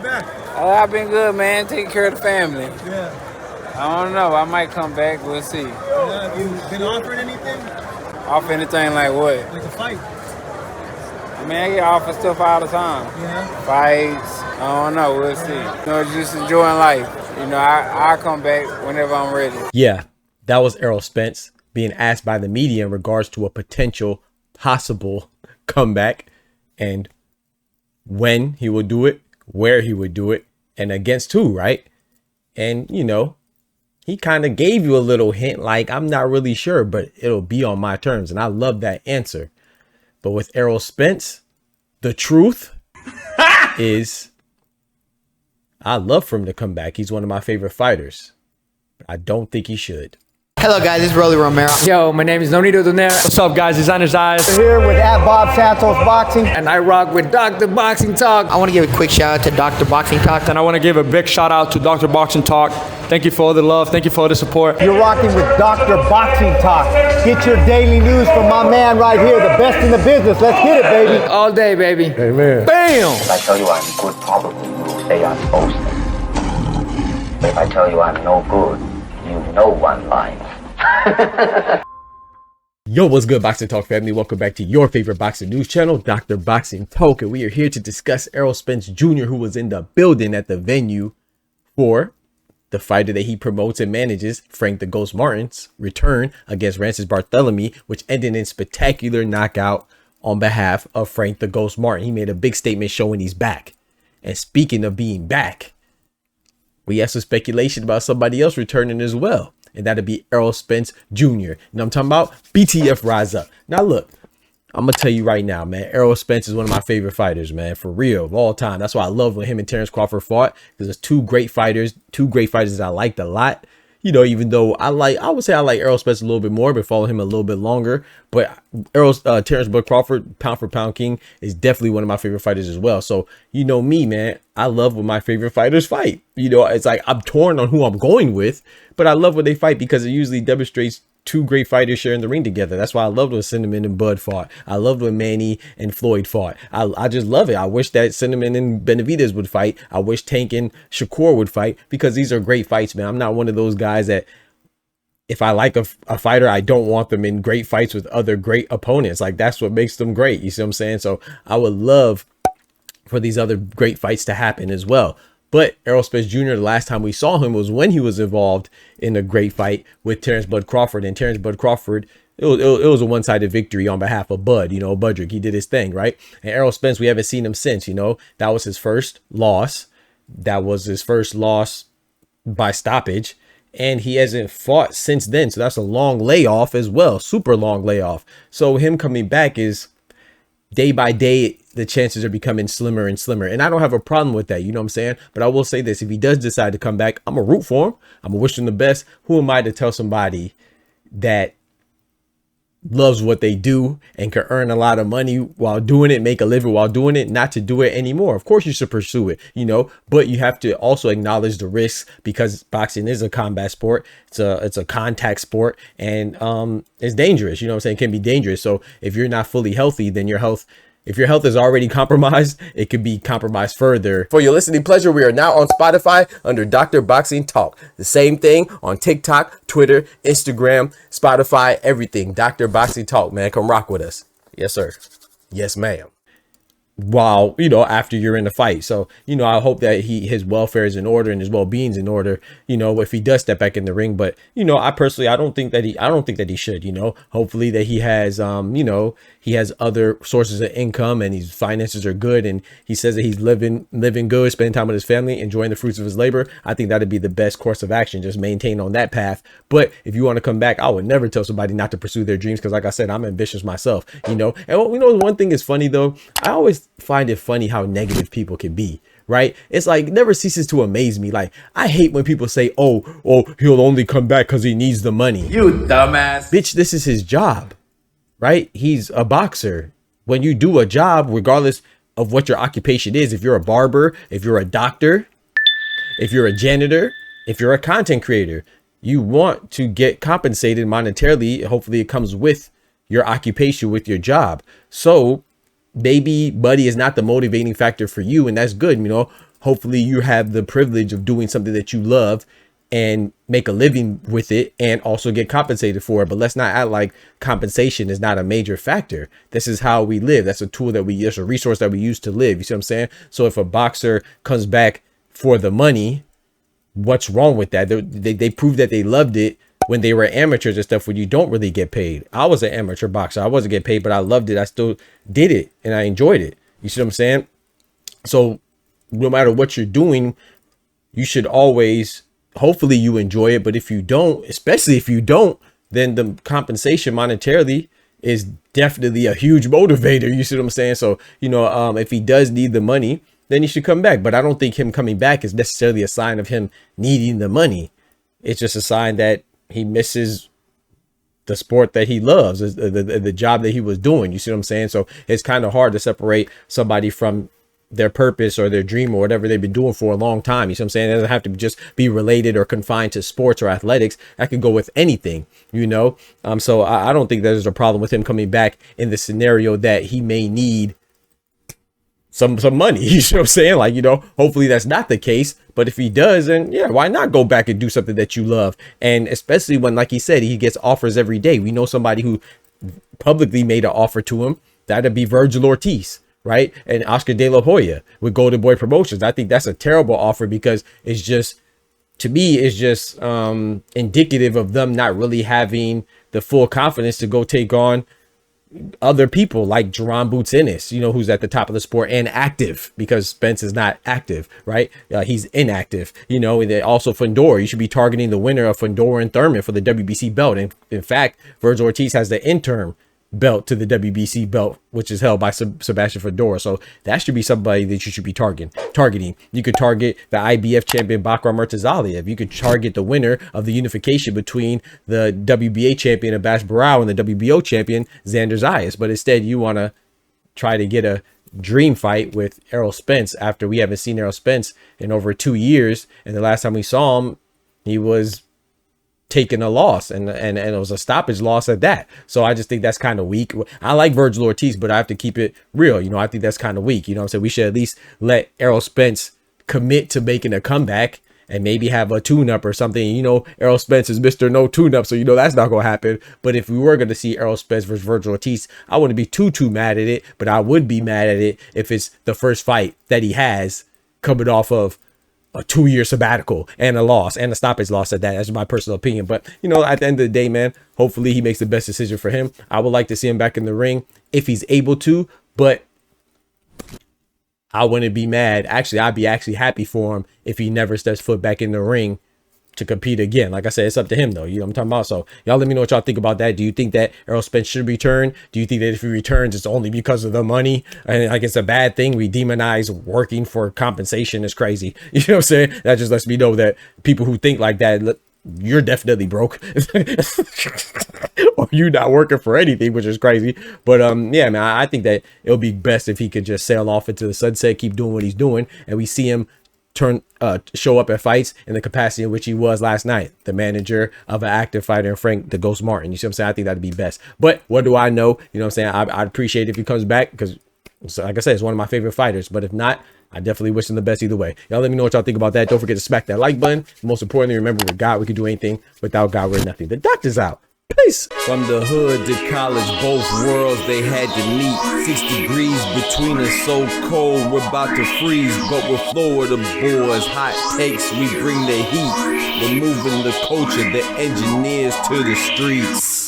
back? I've been good, man. Taking care of the family. Yeah. I don't know. I might come back. We'll see. Yeah. Have you been offered anything? Off anything like what? Like a fight? I mean, I get offered stuff all the time. Yeah. Fights. I don't know. We'll see. You know, just enjoying life. You know, I'll come back whenever I'm ready. Yeah, that was Errol Spence being asked by the media in regards to a potential possible comeback and when he will do it, where he would do it, and against who, right? And, you know, he kind of gave you a little hint like, I'm not really sure, but it'll be on my terms. And I love that answer. But with Errol Spence, the truth is I love for him to come back. He's one of my favorite fighters. But I don't think he should. Hello guys, this is Rolly Romero. Yo, my name is Nonito Donaire. What's up guys, Designer's Eyes. We're here with Bob Santos Boxing. And I rock with Dr. Boxing Talk. I want to give a quick shout out to Dr. Boxing Talk. And I want to give a big shout out to Dr. Boxing Talk. Thank you for all the love, thank you for all the support. You're rocking with Dr. Boxing Talk. Get your daily news from my man right here, the best in the business. Let's get it, baby. All day, baby. Amen. Bam! If I tell you I'm good, probably you'll say I'm boasting. But if I tell you I'm no good, you know one line. Yo, what's good, Boxing Talk family? Welcome back to your favorite boxing news channel, Dr. Boxing Talk, and we are here to discuss Errol Spence Jr., who was in the building at the venue for the fighter that he promotes and manages, Frank the Ghost Martin's return against Francis Barthélemy, which ended in spectacular knockout on behalf of Frank the Ghost Martin. He made a big statement showing he's back. And speaking of being back, we have some speculation about somebody else returning as well. And that'll be Errol Spence Jr. And I'm talking about BTF Rise Up. Now, look, I'm going to tell you right now, man, Errol Spence is one of my favorite fighters, man, for real, of all time. That's why I love when him and Terrence Crawford fought, because there's two great fighters that I liked a lot. You know, even though I would say I like Errol Spence a little bit more, but follow him a little bit longer. But Terrence Bud Crawford, pound for pound king, is definitely one of my favorite fighters as well. So, you know me, man, I love when my favorite fighters fight. You know, it's like I'm torn on who I'm going with, but I love when they fight because it usually demonstrates two great fighters sharing the ring together. That's why I loved when Cinnamon and Bud fought. I loved when Manny and Floyd fought. I just love it. I wish that Cinnamon and Benavidez would fight. I wish Tank and Shakur would fight, because these are great fights, man. I'm not one of those guys that if I like a fighter, I don't want them in great fights with other great opponents. Like, that's what makes them great. You see what I'm saying? So I would love for these other great fights to happen as well. But Errol Spence Jr., the last time we saw him was when he was involved in a great fight with Terrence Bud Crawford. And Terrence Bud Crawford, it was a one-sided victory on behalf of Bud, you know, Budrick. He did his thing, right? And Errol Spence, we haven't seen him since, you know. That was his first loss. That was his first loss by stoppage. And he hasn't fought since then. So that's a long layoff as well. Super long layoff. So him coming back is day by day, the chances are becoming slimmer and slimmer. And I don't have a problem with that. You know what I'm saying? But I will say this. If he does decide to come back, I'm going to root for him. I'm going to wish him the best. Who am I to tell somebody that loves what they do and can earn a lot of money while doing it, make a living while doing it, not to do it anymore? Of course you should pursue it, you know, but you have to also acknowledge the risks, because boxing is a combat sport. It's a contact sport, and it's dangerous. You know what I'm saying? It can be dangerous. So if you're not fully healthy, then if your health is already compromised, it could be compromised further. For your listening pleasure, we are now on Spotify under Dr. Boxing Talk. The same thing on TikTok, Twitter, Instagram, Spotify, everything. Dr. Boxing Talk, man. Come rock with us. Yes, sir. Yes, ma'am. While, you know, after you're in the fight. So, you know, I hope that his welfare is in order and his well-being's in order, you know, if he does step back in the ring. But, you know, I don't think that he should, you know. Hopefully that he has, you know, he has other sources of income and his finances are good, and he says that he's living good, spending time with his family, enjoying the fruits of his labor. I think that'd be the best course of action, just maintain on that path. But if you want to come back, I would never tell somebody not to pursue their dreams, because like I said, I'm ambitious myself, you know. And you know, one thing is funny though, I always find it funny how negative people can be, right? It's like, never ceases to amaze me. Like, I hate when people say, oh, he'll only come back because he needs the money. You dumbass. Bitch, this is his job, right? He's a boxer. When you do a job, regardless of what your occupation is, if you're a barber, if you're a doctor, if you're a janitor, if you're a content creator, you want to get compensated monetarily. Hopefully it comes with your occupation, with your job. So maybe money is not the motivating factor for you, and that's good. You know, hopefully you have the privilege of doing something that you love and make a living with it and also get compensated for it. But let's not act like compensation is not a major factor. This is how we live. That's a tool that it's a resource that we use to live. You see what I'm saying? So if a boxer comes back for the money, what's wrong with that? They proved that they loved it when they were amateurs and stuff, when you don't really get paid. I was an amateur boxer. I wasn't getting paid, but I loved it. I still did it and I enjoyed it. You see what I'm saying? So no matter what you're doing, you should always, hopefully you enjoy it. But if you don't, especially if you don't, then the compensation monetarily is definitely a huge motivator. You see what I'm saying? So, you know, if he does need the money, then he should come back. But I don't think him coming back is necessarily a sign of him needing the money. It's just a sign that he misses the sport that he loves, the job that he was doing. You see what I'm saying? So it's kind of hard to separate somebody from their purpose or their dream or whatever they've been doing for a long time. You see what I'm saying? It doesn't have to just be related or confined to sports or athletics. That could go with anything, you know? So I don't think there's a problem with him coming back in the scenario that he may need some money. You know what I'm saying? Like, you know, hopefully that's not the case. But if he does, then yeah, why not go back and do something that you love? And especially when, like he said, he gets offers every day. We know somebody who publicly made an offer to him. That'd be Virgil Ortiz, right? And Oscar De La Hoya with Golden Boy Promotions. I think that's a terrible offer because it's just, to me, it's just indicative of them not really having the full confidence to go take on other people like Jerron Boots Ennis, you know, who's at the top of the sport and active, because Spence is not active, right? He's inactive, you know. And then also Fundora, you should be targeting the winner of Fundora and Thurman for the WBC belt. And in fact, Virgil Ortiz has the interim belt to the WBC belt, which is held by Sebastian Fundora. So that should be somebody that you should be targeting. You could target the IBF champion Bakram Murtazaliev. You could target the winner of the unification between the WBA champion Abbas Barao and the WBO champion Xander Zayas. But instead you want to try to get a dream fight with Errol Spence after we haven't seen Errol Spence in over 2 years. And the last time we saw him, he was taking a loss, and it was a stoppage loss at that. So I just think that's kind of weak. I like Virgil Ortiz, but I have to keep it real. You know, I think that's kind of weak. You know what I'm saying? We should at least let Errol Spence commit to making a comeback and maybe have a tune-up or something. You know, Errol Spence is Mr. No Tune-Up, so you know that's not going to happen. But if we were going to see Errol Spence versus Virgil Ortiz, I wouldn't be too mad at it, but I would be mad at it if it's the first fight that he has coming off of a 2-year sabbatical and a loss and a stoppage loss at that. That's my personal opinion. But, you know, at the end of the day, man, hopefully he makes the best decision for him. I would like to see him back in the ring if he's able to, but I wouldn't be mad. Actually, I'd be actually happy for him if he never steps foot back in the ring to compete again. Like I said, it's up to him though. You know what I'm talking about? So y'all let me know what y'all think about that. Do you think that Errol Spence should return? Do you think that if he returns, it's only because of the money and like it's a bad thing? We demonize working for compensation is crazy. You know what I'm saying? That just lets me know that people who think like that, you're definitely broke or you not working for anything, which is crazy. But yeah, man, I think that it'll be best if he could just sail off into the sunset, keep doing what he's doing, and we see him show up at fights in the capacity in which he was last night, the manager of an active fighter in Frank the Ghost Martin. You see what I'm saying? I think that'd be best. But what do I know? You know what I'm saying? I'd appreciate it if he comes back because, like I said, it's one of my favorite fighters. But if not, I definitely wish him the best either way. Y'all let me know what y'all think about that. Don't forget to smack that like button. Most importantly, remember, with God, we can do anything. Without God, we're nothing. The doctor's out. Peace. From the hood to college, both worlds they had to meet. 6 degrees between us, so cold we're about to freeze. But we're Florida boys, hot takes, we bring the heat. We're moving the culture, the engineers to the streets.